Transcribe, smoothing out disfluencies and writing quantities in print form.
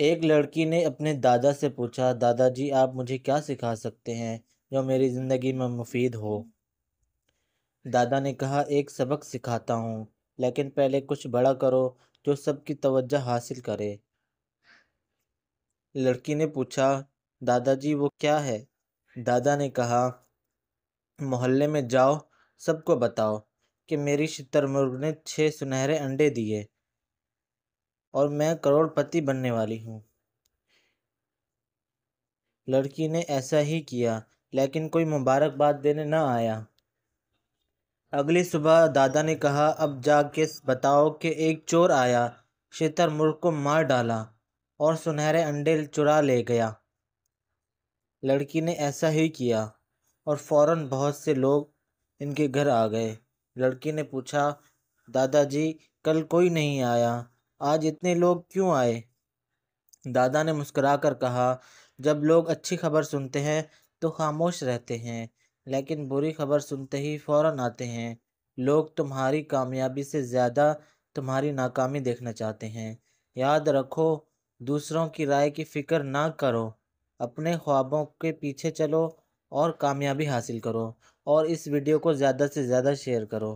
ایک لڑکی نے اپنے دادا سے پوچھا، دادا جی آپ مجھے کیا سکھا سکتے ہیں جو میری زندگی میں مفید ہو؟ دادا نے کہا، ایک سبق سکھاتا ہوں، لیکن پہلے کچھ بڑا کرو جو سب کی توجہ حاصل کرے۔ لڑکی نے پوچھا، دادا جی وہ کیا ہے؟ دادا نے کہا، محلے میں جاؤ، سب کو بتاؤ کہ میری شتر مرغ نے 6 سنہرے انڈے دیے اور میں کروڑ پتی بننے والی ہوں۔ لڑکی نے ایسا ہی کیا، لیکن کوئی مبارکباد دینے نہ آیا۔ اگلی صبح دادا نے کہا، اب جا کے بتاؤ کہ ایک چور آیا، شتر مرغ کو مار ڈالا اور سنہرے انڈے چرا لے گیا۔ لڑکی نے ایسا ہی کیا اور فوراً بہت سے لوگ ان کے گھر آ گئے۔ لڑکی نے پوچھا، دادا جی کل کوئی نہیں آیا، آج اتنے لوگ کیوں آئے؟ دادا نے مسکرا کر کہا، جب لوگ اچھی خبر سنتے ہیں تو خاموش رہتے ہیں، لیکن بری خبر سنتے ہی فوراً آتے ہیں۔ لوگ تمہاری کامیابی سے زیادہ تمہاری ناکامی دیکھنا چاہتے ہیں۔ یاد رکھو، دوسروں کی رائے کی فکر نہ کرو، اپنے خوابوں کے پیچھے چلو اور کامیابی حاصل کرو، اور اس ویڈیو کو زیادہ سے زیادہ شیئر کرو۔